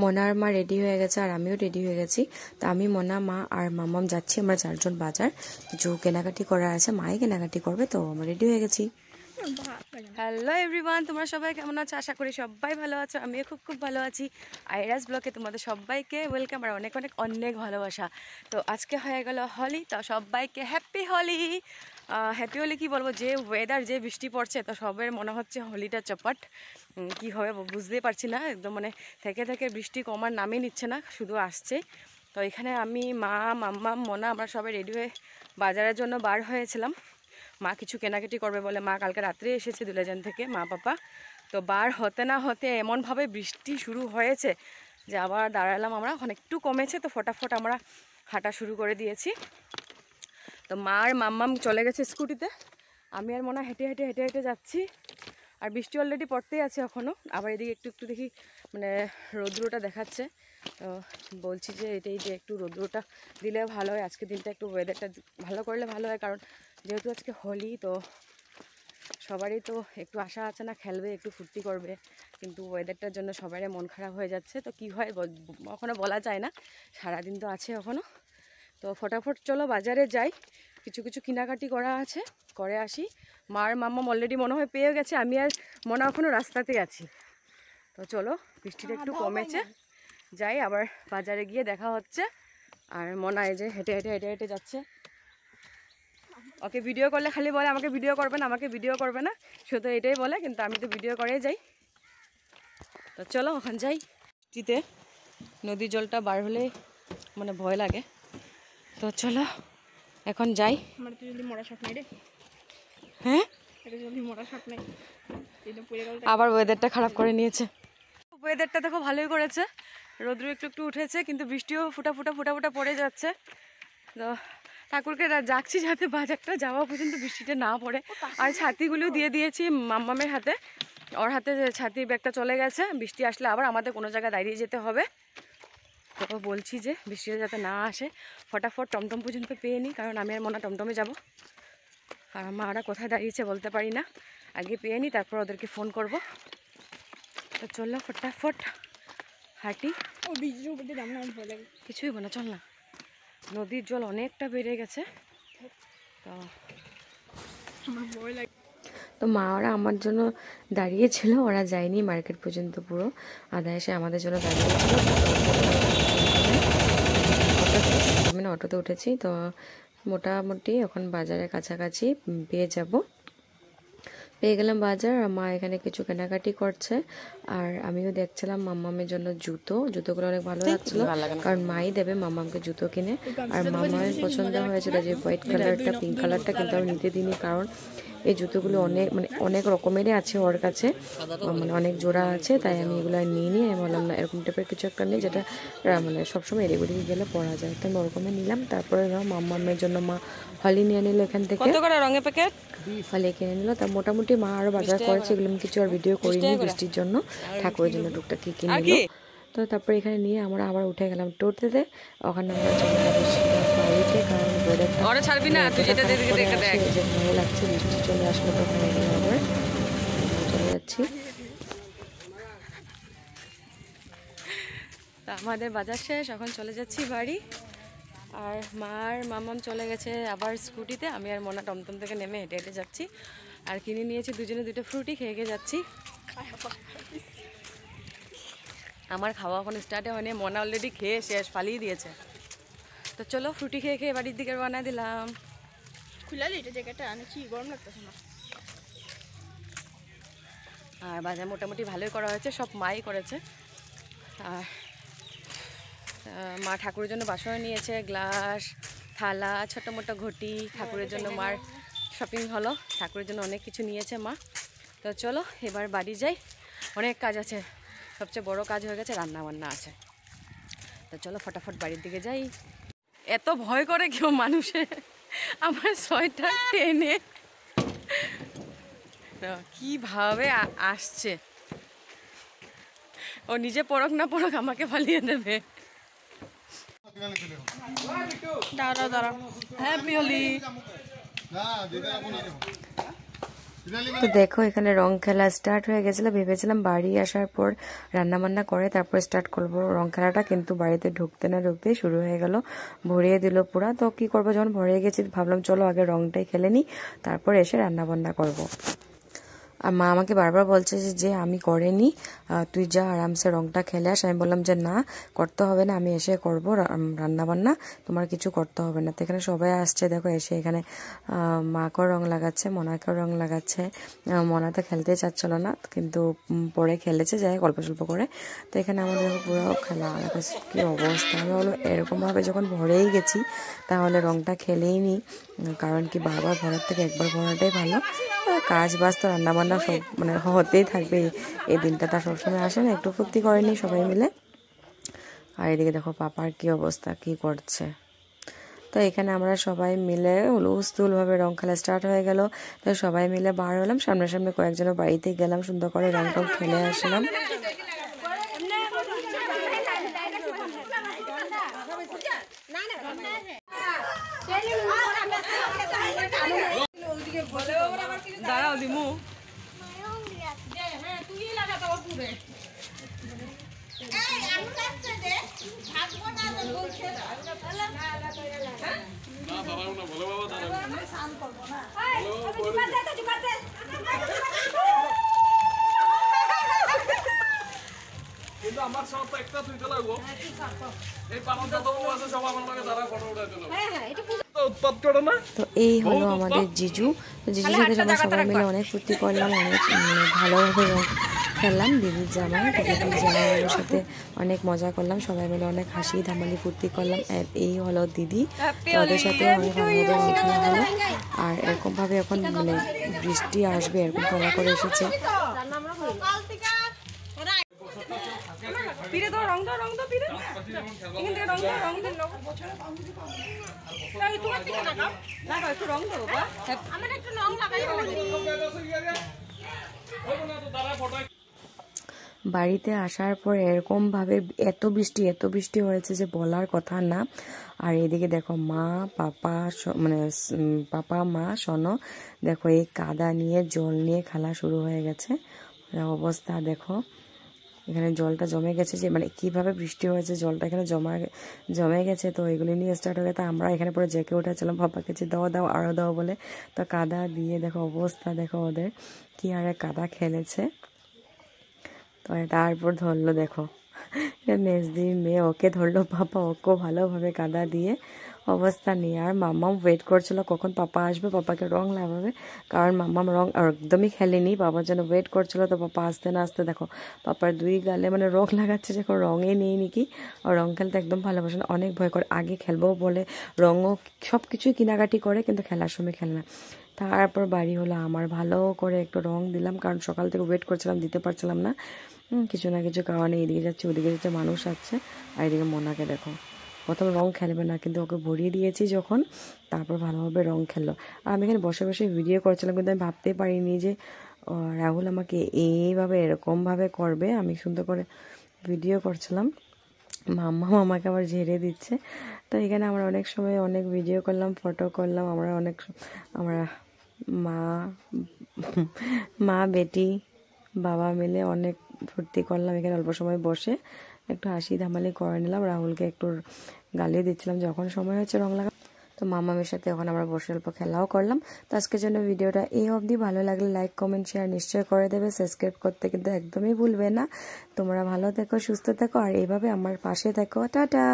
মনার মা রেডি হয়ে গেছে আর আমিও রেডি হয়ে গেছি। তো আমি, মনা, মা আর মামাম যাচ্ছি আমরা 4 জন বাজার। কিছু কেনাকাটি করার আছে, মাই কেনাকাটি করবে, তো আমরা রেডি হয়ে গেছি। হ্যালো এভরিওয়ান, তোমরা সবাই কেমন আছো? আশা করি সবাই ভালো আছো। আমিও খুব খুব ভালো আছি। আইরাস ব্লগে তোমাদের সবাইকে ওয়েলকাম আর অনেক অনেক অনেক ভালোবাসা। তো আজকে হয়ে গেল হোলি, তো সবাইকে হ্যাপি হোলি। হ্যাপি হোলি কি বলবো, যে ওয়েদার, যে বৃষ্টি পড়ছে, তো সবের মনে হচ্ছে হোলিটা চপাট। কি হবে বুঝতেই পারছি না, একদম মানে থেকে থেকে বৃষ্টি কমার নামই নিচ্ছে না, শুধু আসছে। তো এখানে আমি, মা, মাম্মা, মনা আমরা সবাই রেডি হয়ে বাজারের জন্য বার হয়েছিলাম। মা কিছু কেনাকাটি করবে বলে, মা কালকে রাত্রে এসেছে দুলেজান থেকে, মা পাপা। তো বার হতে না হতে এমনভাবে বৃষ্টি শুরু হয়েছে যে আবার দাঁড়ালাম আমরা, ওখানে একটু কমেছে, তো ফটাফট আমরা হাঁটা শুরু করে দিয়েছি। তো মা আর মাম্মাম চলে গেছে স্কুটিতে, আমি আর মনে হেঁটে হেঁটে হেঁটে হেঁটে যাচ্ছি। আর বৃষ্টি অলরেডি পড়তেই আছে এখনও, আবার এদিকে একটু একটু দেখি মানে রৌদ্রটা দেখাচ্ছে। তো বলছি যে এটাই যে একটু রৌদ্রটা দিলে ভালো হয়, আজকে দিনটা একটু ওয়েদারটা ভালো করলে ভালো হয়, কারণ যেহেতু আজকে হোলি, তো সবারই তো একটু আশা আছে না, খেলবে, একটু ফুর্তি করবে, কিন্তু ওয়েদারটার জন্য সবারই মন খারাপ হয়ে যাচ্ছে। তো কী হয় এখনও বলা যায় না, সারাদিন তো আছে এখনও। তো ফটাফট চলো বাজারে যাই, কিছু কিছু কেনাকাটি করা আছে, করে আসি। মার মাম্মাম অলরেডি মনে হয় পেয়ে গেছে, আমি আর মনে এখনও রাস্তাতে আছি। তো চলো, বৃষ্টিটা একটু কমেছে, যাই, আবার বাজারে গিয়ে দেখা হচ্ছে। আর মনে হয় যে হেঁটে হেঁটে হেঁটে হেঁটে যাচ্ছে। ওকে ভিডিও করলে খালি বলে আমাকে ভিডিও করবে না, আমাকে ভিডিও করবে না, শুধু এটাই বলে, কিন্তু আমি তো ভিডিও করেই যাই। তো চলো ওখানে যাই। বৃষ্টিতে নদীর জলটা বার হলে মানে ভয় লাগে, তো চলো এখন যাই। হ্যাঁ, আবার ওয়েদারটা খারাপ করে নিয়েছে। ওয়েদারটা দেখো ভালোই করেছে, রোদ্র একটু একটু উঠেছে, কিন্তু বৃষ্টিও ফুটা ফুটা ফুটা ফুটা পড়ে যাচ্ছে। তো ঠাকুরকে যাচ্ছি যাতে বাজারটা যাওয়া পর্যন্ত বৃষ্টিটা না পড়ে। আর ছাতিগুলোও দিয়ে দিয়েছি মাম্মামের হাতে, ওর হাতে ছাতির ব্যাগটা চলে গেছে, বৃষ্টি আসলে আবার আমাদের কোনো জায়গায় দাঁড়িয়ে যেতে হবে। তো বলছি যে বৃষ্টিটা যাতে না আসে, ফটাফট টমটম পর্যন্ত পেয়ে নিই, কারণ আমি আর মনে টমটমে যাব। আর মারা কোথায় দাঁড়িয়েছে বলতে পারি না, আগে পেয়ে নিই, তারপর ওদেরকে ফোন করব। তো চলো ফটাফট হাঁটি। কিছুই না, চল না, নদীর জল অনেকটা বেড়ে গেছে। তো মা ওরা আমার জন্য দাঁড়িয়েছিল, ওরা যায়নি মার্কেট পর্যন্ত, পুরো আধা এসে আমাদের জন্য দাঁড়িয়েছিল। আমি না অটোতে উঠেছি, তো মোটামুটি এখন বাজারের কাছাকাছি পেয়ে গেলাম বাজার। আর মা এখানে কিছু কেনাকাটি করছে, আর আমিও দেখছিলাম মাম্মামের জন্য জুতোগুলো অনেক ভালো লাগছিল, কারণ মাই দেবে মাম্মামকে জুতো কিনে। আর মাম্মামের পছন্দ হয়েছিল যে হোয়াইট কালারটা, পিঙ্ক কালারটা, কিন্তু আমি নিতে দিইনি, কারণ এই জুতোগুলো অনেক রকমেরই আছে ওর কাছে, মানে অনেক জোড়া আছে, তাই আমি এগুলো নিয়ে নিই। আমি বললাম না, এরকম টাইপের কিছু একটা নেই যেটা মানে সবসময় এদিকে গেলে পরা যায়, তো আমি ওরকমই নিলাম। তারপরে মাম্মামের জন্য মা হলি নিয়ে নিল এখান থেকে, রঙের প্যাকেট হলি কিনে নিল। তা মোটামুটি মা আরও বাজার করেছে, এগুলো আমি কিছু আর ভিডিও করিনি বৃষ্টির জন্য, ঠাকুরের জন্য টুকটাক কি কিনে নিল। তো তারপরে এখানে নিয়ে আমরা আবার উঠে গেলাম টোটোতে, ওখানে আমরা চলে যাবো বাড়িতে, কারণ ভালো লাগছে, বৃষ্টি চলে আসলো, তখন আবার চলে যাচ্ছি। আমাদের বাজার শেষ, এখন চলে যাচ্ছি বাড়ি। আর মার মামাম চলে গেছে আবার স্কুটিতে, আমি আর মনা টমটম থেকে নেমে হেঁটে হেঁটে যাচ্ছি। আর কিনে নিয়েছি দুজনে 2টা ফ্রুটি, খেয়ে যাচ্ছি। আমার খাওয়া এখন স্টার্টে হয়নি, মনা অলরেডি খেয়ে শেষ, ফালিয়ে দিয়েছে। তো চলো ফ্রুটি খেয়ে খেয়ে বাড়ির দিকে রওনা দিলাম। আর বাজার মোটামুটি ভালোই করা হয়েছে, সব মাই করেছে। আর মা ঠাকুরের জন্য বাসন নিয়েছে, গ্লাস, থালা, ছোটো মোটো ঘটি, ঠাকুরের জন্য মার শপিং হলো, ঠাকুরের জন্য অনেক কিছু নিয়েছে মা। তো চলো এবার বাড়ি যাই, অনেক কাজ আছে, সবচেয়ে বড় কাজ হয়ে গেছে রান্না বান্না আছে। তো চলো ফটাফট বাড়ির দিকে যাই। এত ভয় করে কেউ মানুষে আমার সোয়েটার টেনে কিভাবে আসছে, ও নিজে পড়ক না পড়ক আমাকে ফালিয়ে দেবে। দাঁড়া হ্যাপি হোলি। তো দেখো এখানে রং খেলা স্টার্ট হয়ে গেছিল, ভেবেছিলাম বাড়ি আসার পর রান্না বান্না করে তারপর স্টার্ট করবো রং খেলাটা, কিন্তু বাড়িতে ঢুকতে না ঢুকতেই শুরু হয়ে গেল, ভরিয়ে দিল পুরা। তো কি করবো, যখন ভরিয়ে গেছি ভাবলাম চলো আগে রংটাই খেলে নি, তারপর এসে রান্না বান্না করবো। আর মা আমাকে বারবার বলছে যে আমি করিনি, তুই যা আরামসে রংটা খেলে আস। আমি বললাম যে না, করতে হবে না, আমি এসে করবো রান্না বান্না, তোমার কিছু করতে হবে না। তো এখানে সবাই আসছে, দেখো এসে এখানে মাকেও রং লাগাচ্ছে, মনাকেও রং লাগাচ্ছে। মনা তো খেলতে চাচ্ছিল না, কিন্তু পরে খেলেছে, যাই অল্প স্বল্প করে। তো এখানে আমাদের পুরো খেলা, কি অবস্থা। আমি বললাম এরকমভাবে যখন ভরেই গেছি তাহলে রংটা খেলেই নি, কারণ কি বারবার ভরার থেকে একবার ভরাটাই ভালো। কাজ বাজ তো রান্নাবান্না সব মানে হতেই থাকবে, এই দিনটা সবসময় আসে না, একটু ফুর্তি করেনি সবাই মিলে। আর এদিকে দেখো পাপার কি অবস্থা, কি করছে। তো এখানে আমরা সবাই মিলে হুলস্থুলভাবে রং খেলা স্টার্ট হয়ে গেল। তো সবাই মিলে বার হলাম, সামনে কয়েকজনের বাড়িতে গেলাম, সুন্দর করে রং টং খেলে আসলাম। দাঁড়াও দিমু কিন্তু আমার সব তো একটা তুই তো লাগবো এই পানটা তো আছে সব আমার লাগে দাঁড়া ফটো উঠাতে দাও। হ্যাঁ হ্যাঁ এটা উৎপাত করো না। তো এই হলো আমাদের জিজু। জিজুর সাথে আমরা সবাই মিলে অনেক ফুর্তি করলাম, অনেক ভালোভাবে খেললাম। দিদির জামাইয়ের সাথে অনেক মজা করলাম, সবাই মিলে অনেক হাসি ধামালি ফুর্তি করলাম। এই হলো দিদি, ওদের সাথে অনেক ভালোভাবে খেলা হলো। আর এরকমভাবে এখন মানে বৃষ্টি আসবে এরকম খবর করে এসেছে। পিরে দাও রং দাও পিরে এখান থেকে রং দিন তাই তোমার থেকে লাগাও একটু রং দাও বাবা, আমার একটু রং লাগাই বাড়িতে আসার পর এরকমভাবে এত বৃষ্টি হয়েছে যে বলার কথা না। আর এদিকে দেখো মা পাপা মা শোনো, দেখো এই কাদা নিয়ে জল নিয়ে খেলা শুরু হয়ে গেছে। অবস্থা দেখো, এখানে জলটা জমে গেছে, যে মানে কিভাবে বৃষ্টি হয়েছে জলটা এখানে জমে গেছে। তো এগুলি নিয়ে স্টার্ট হয়ে গেছে, আমরা এখানে পুরো জেকে উঠেছিলাম পাপাকে যে দাও আরো দাও বলে। তো কাদা দিয়ে দেখো অবস্থা, দেখো ওদের কি আরে কাদা খেলেছে। তো তারপর ধরলো, দেখো মেজদির মেয়ে, ওকে ধরলো পাপা, ওকেও ভালোভাবে কাদা দিয়ে অবস্থা নিয়ে। আর মাম্মাম ওয়েট করছিল কখন পাপা আসবে, পাপাকে রং লাগাবে, কারণ মাম্মাম রং একদমই খেলেনি, বাবার জন্য ওয়েট করছিল। তো পাপা আসতে না আসতে দেখো পাপার দুই গালে মানে রং লাগাচ্ছে, যখন রঙে নেই নাকি। আর রং খেলতে একদম ভালোবাসে না, অনেক ভয় করে, আগে খেলবো বলে রঙও সব কিছুই কিনাকাটি করে, কিন্তু খেলার সময় খেলে না। তারপর বাড়ি হলো আমার, ভালো করে একটু রং দিলাম, কারণ সকাল থেকে ওয়েট করছিলাম, দিতে পারছিলাম না কিছু না কিছু কারণে। এদিকে যাচ্ছে ওদিকে যাচ্ছে, মানুষ আসছে। আর এদিকে মোনাকে দেখো, প্রথম রং খেলবে না, কিন্তু ওকে ভরিয়ে দিয়েছি যখন, তারপর ভালোভাবে রং খেললো। আর আমি এখানে বসে বসে ভিডিও করছিলাম, কিন্তু আমি ভাবতে পারিনি যে রাহুল আমাকে এইভাবে এরকমভাবে করবে। আমি সুন্দর করে ভিডিও করছিলাম, মাম্মা আমাকে আবার ঝেড়ে দিচ্ছে। তো এখানে আমরা অনেক সময় অনেক ভিডিও করলাম, ফটো করলাম, আমরা মা বেটি বাবা মিলে অনেক ফুর্তি করলাম। এখানে অল্প সময় বসে একটু হাসি ধামালি করে নিলাম, রাহুলকে একটু গালি দিচ্ছিলাম যখন সময় হচ্ছে রং লাগা। তো মামামের সাথে এখন আমরা বসে অল্প খেলাও করলাম। তো আজকের জন্য ভিডিওটা এই অবধি, ভালো লাগলে লাইক কমেন্ট শেয়ার নিশ্চয় করে দেবে, সাবস্ক্রাইব করতে কিন্তু একদমই ভুলবে না। তোমরা ভালো থেকো, সুস্থ থেকো, আর এইভাবে আমার পাশে থেকো। টাটা।